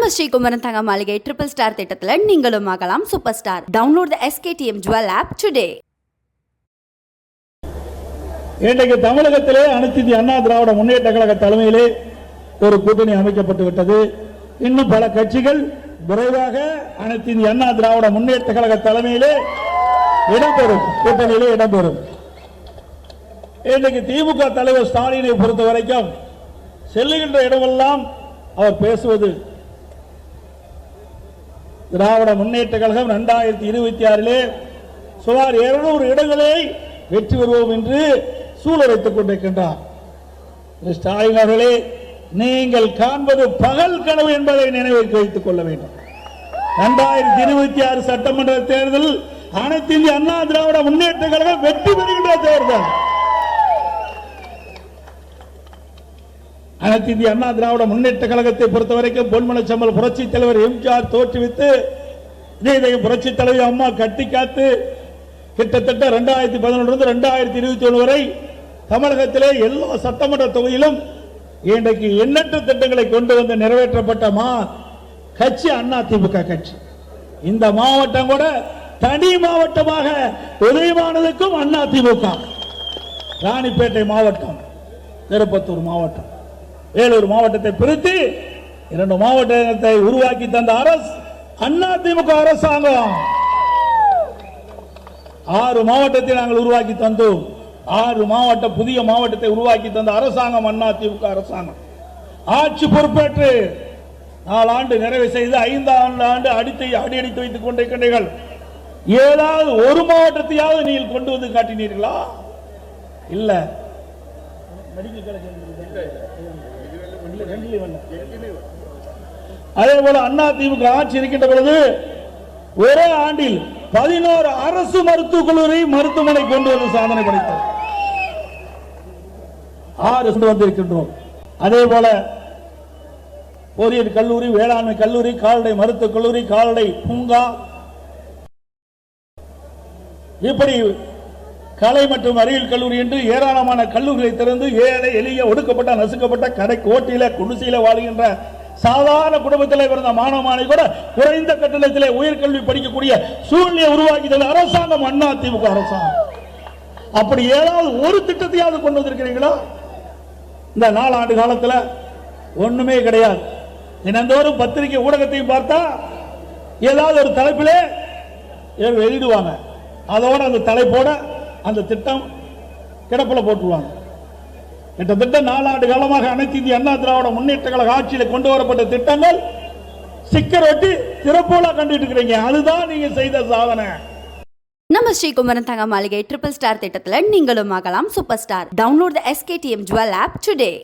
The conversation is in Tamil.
நம்ம ஸ்ரீகுமரன் தங்க மாளிகை ட்ரிபிள் ஸ்டார் திட்டத்துல நீங்களும் ஆகலாம் super star. Download the SKTM Jewel app today. இன்றைக்கு தமிழகத்திலே அனைத்து இந்திய அண்ணா திராவிட முன்னேற்ற கழக தலைமையிலே ஒரு கூட்டணி அமைக்கப்பட்டு விட்டது. இன்னும் பல கட்சிகள் விரைவாக அனைத்து இந்திய அண்ணா திராவிட முன்னேற்ற கழக தலைமையிலே இடம்பெறும், கூட்டணியிலே இடம்பெறும். இன்றைக்கு திமுக தலைவர் ஸ்டாலினை பொறுத்த வரைக்கும் செல்லுகின்ற இடமெல்லாம் அவர் பேசுவது திராவிட முன்னேற்ற கழகம் 2026 சுமார் 200 இடங்களை வெற்றி பெறுவோம் என்று சூழலைத்துக் கொண்டிருக்கின்றார். ஸ்டாலின் அவர்களே, நீங்கள் காண்பது பகல் கனவு என்பதை நினைவில் வைத்துக் கொள்ள வேண்டும். 2026 சட்டமன்ற தேர்தல் அனைத்து இந்திய அண்ணா திராவிட முன்னேற்ற கழகம் வெற்றி பெறுகின்ற தேர்தல். அனைத்து இந்திய அண்ணா திராவிட முன்னேற்ற கழகத்தை பொறுத்தவரைக்கும் பொன்மனச்சம்பல் புரட்சி தலைவர் எம்ஜிஆர் தோற்றுவித்து இதயம் புரட்சி தலைவர் அம்மா கட்டி காத்து கிட்டத்தட்ட 2011 2021 வரை தமிழகத்திலே எல்லா சட்டமன்ற தொகுதியிலும் இன்றைக்கு எண்ணற்ற திட்டங்களை கொண்டு வந்து நிறைவேற்றப்பட்ட கட்சி அண்ணா திமுக கட்சி. இந்த மாவட்டம் கூட தனி மாவட்டமாக உதயமானதுக்கும் அண்ணா திமுக. ராணிப்பேட்டை மாவட்டம், திருப்பத்தூர் மாவட்டம், வேலூர் மாவட்டத்தை பிரித்து 2 மாவட்டத்தை உருவாக்கி தந்த அரசு அண்ணா திமுக அரசாங்கம். 6 மாவட்டத்தை நாங்கள் உருவாக்கி தந்தோம். 6 மாவட்ட புதிய மாவட்டத்தை உருவாக்கி தந்த அரசாங்கம் அண்ணா திமுக அரசாங்கம். ஆட்சி பொறுப்பேற்று 4 ஆண்டு நிறைவு செய்து 5ஆம் ஆண்டு அடியடித்து வைத்துக் கொண்டிருக்கிறீர்கள். ஏதாவது ஒரு மாவட்டத்தையாவது நீங்கள் கொண்டு வந்து காட்டினீர்களா? இல்ல. அதே போல அண்ணா திமுக ஆட்சி இருக்கின்ற பொழுது ஒரே ஆண்டில் 11 அரசு மருத்துவக் கல்லூரி மருத்துவமனை கொண்டு வந்து சாதனை படைத்தார். 6 வந்திருக்கின்றோம். அதே போல பொறியியல் கல்லூரி, வேளாண்மை கல்லூரி, கால்நடை மருத்துவக் கல்லூரி, கால்நடை பூங்கா, இப்படி கலை மற்றும் அறிவியல் கல்லூரி என்று ஏராளமான கல்லூரிகளை திறந்து ஏழை எளிய ஒடுக்கப்பட்ட நசுக்கப்பட்ட கடை கோட்டில குடிசையில வாழ்கின்ற சாதாரண குடும்பத்தில் பிறந்த மாணவ மாணவி கூட குறைந்த கட்டணத்திலே உயர்கல்வி படிக்கக்கூடிய சூழ்நிலையை உருவாக்கி தந்த அரசாங்கம் அண்ணா திமுக அரசாங்கம். அப்படி ஏதாவது ஒரு திட்டத்தையாவது கொண்டு வந்திருக்கிறீங்களா? இந்த 4 ஆண்டு காலத்தில் ஒண்ணுமே கிடையாது. தினந்தோறும் பத்திரிகை ஊடகத்தையும் பார்த்தா ஏதாவது ஒரு தலைப்பிலே வெளியிடுவாங்க. அதோட அந்த தலைப்போட அந்த திட்டம் கிடப்பில் போட்டுருவாங்க. கிட்டத்தட்ட 4 ஆண்டு காலமாக அனைத்து இந்திய அண்ணா திராவிட முன்னேற்ற கழக ஆட்சியில் கொண்டு வரப்பட்ட திட்டங்கள் சிக்கர் ஒட்டி திறப்போலா கண்டுட்டு இருக்கிறீங்க. அதுதான் நீங்க செய்த சாதனை. நம்ம ஸ்ரீகுமரன் தங்க மாளிகை ட்ரிபிள் ஸ்டார் திட்டத்துல நீங்களும் ஆகலாம் super star. Download the SKTM Jewel app today.